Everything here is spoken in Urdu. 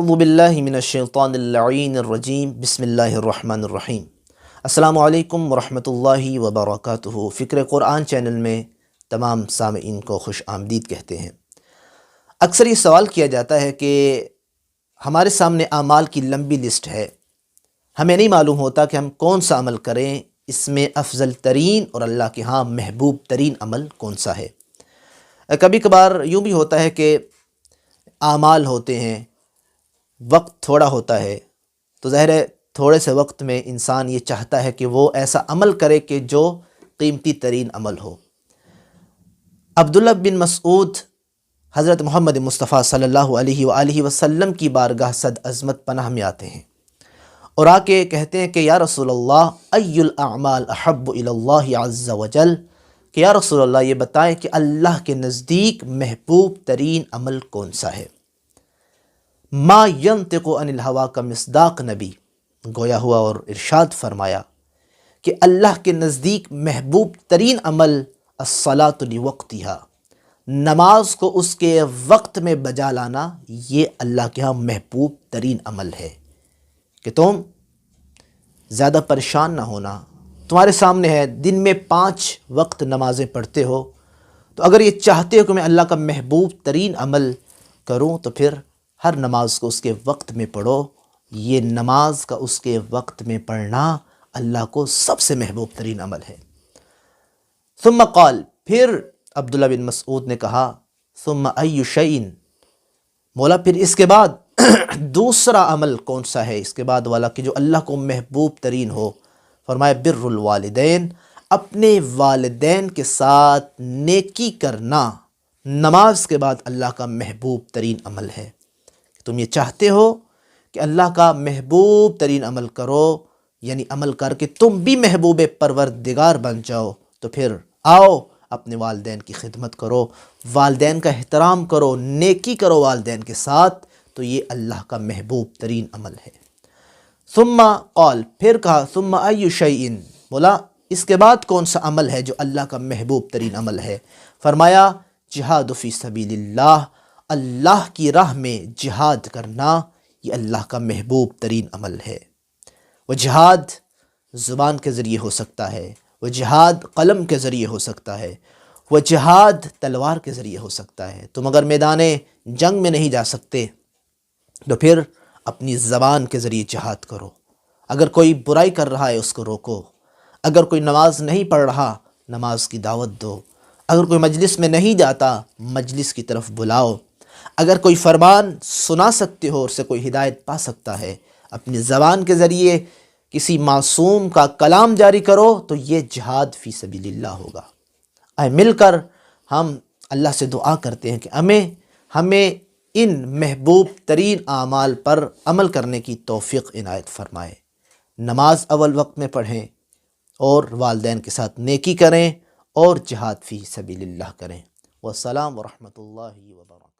اعوذ باللہ من الشیطان اللعین الرجیم بسم اللہ الرحمن الرحیم۔ السلام علیکم ورحمۃ اللہ وبرکاتہ۔ فکر قرآن چینل میں تمام سامعین کو خوش آمدید کہتے ہیں۔ اکثر یہ سوال کیا جاتا ہے کہ ہمارے سامنے اعمال کی لمبی لسٹ ہے، ہمیں نہیں معلوم ہوتا کہ ہم کون سا عمل کریں، اس میں افضل ترین اور اللہ کے ہاں محبوب ترین عمل کون سا ہے۔ کبھی کبھار یوں بھی ہوتا ہے کہ اعمال ہوتے ہیں، وقت تھوڑا ہوتا ہے، تو ظاہر ہے تھوڑے سے وقت میں انسان یہ چاہتا ہے کہ وہ ایسا عمل کرے کہ جو قیمتی ترین عمل ہو۔ عبداللہ بن مسعود حضرت محمد مصطفیٰ صلی اللہ علیہ وآلہ وسلم کی بارگاہ صد عظمت پناہ میں آتے ہیں اور آ کے کہتے ہیں کہ یا رسول اللہ ای الاعمال احب الی اللہ عز وجل، کہ یا رسول اللہ یہ بتائیں کہ اللہ کے نزدیک محبوب ترین عمل کون سا ہے۔ ما ینطق عن الہوا کا مصداق نبی گویا ہوا اور ارشاد فرمایا کہ اللہ کے نزدیک محبوب ترین عمل الصلاۃ لوقتہا، نماز کو اس کے وقت میں بجا لانا، یہ اللہ کے ہاں محبوب ترین عمل ہے۔ کہ تم زیادہ پریشان نہ ہونا، تمہارے سامنے ہے دن میں 5 وقت نمازیں پڑھتے ہو، تو اگر یہ چاہتے ہو کہ میں اللہ کا محبوب ترین عمل کروں تو پھر ہر نماز کو اس کے وقت میں پڑھو۔ یہ نماز کا اس کے وقت میں پڑھنا اللہ کو سب سے محبوب ترین عمل ہے۔ ثم قال، پھر عبداللہ بن مسعود نے کہا ثم ای شیء، مولا پھر اس کے بعد دوسرا عمل کون سا ہے، اس کے بعد والا کہ جو اللہ کو محبوب ترین ہو۔ فرمایا بر الوالدین، اپنے والدین کے ساتھ نیکی کرنا نماز کے بعد اللہ کا محبوب ترین عمل ہے۔ تم یہ چاہتے ہو کہ اللہ کا محبوب ترین عمل کرو، یعنی عمل کر کے تم بھی محبوب پروردگار بن جاؤ، تو پھر آؤ اپنے والدین کی خدمت کرو، والدین کا احترام کرو، نیکی کرو والدین کے ساتھ، تو یہ اللہ کا محبوب ترین عمل ہے۔ ثم قال، پھر کہا ثم ای شیء، بولا اس کے بعد کون سا عمل ہے جو اللہ کا محبوب ترین عمل ہے۔ فرمایا جہاد فی سبیل اللہ، اللہ کی راہ میں جہاد کرنا، یہ اللہ کا محبوب ترین عمل ہے۔ وہ جہاد زبان کے ذریعے ہو سکتا ہے، وہ جہاد قلم کے ذریعے ہو سکتا ہے، وہ جہاد تلوار کے ذریعے ہو سکتا ہے۔ تم اگر میدان جنگ میں نہیں جا سکتے تو پھر اپنی زبان کے ذریعے جہاد کرو۔ اگر کوئی برائی کر رہا ہے اس کو روکو، اگر کوئی نماز نہیں پڑھ رہا نماز کی دعوت دو، اگر کوئی مجلس میں نہیں جاتا مجلس کی طرف بلاؤ، اگر کوئی فرمان سنا سکتے ہو اور سے کوئی ہدایت پا سکتا ہے، اپنی زبان کے ذریعے کسی معصوم کا کلام جاری کرو، تو یہ جہاد فی سبیل اللہ ہوگا۔ آئے مل کر ہم اللہ سے دعا کرتے ہیں کہ ہمیں ان محبوب ترین اعمال پر عمل کرنے کی توفیق عنایت فرمائے۔ نماز اول وقت میں پڑھیں اور والدین کے ساتھ نیکی کریں اور جہاد فی سبیل اللہ کریں۔ والسلام ورحمۃ اللہ وبرکاتہ۔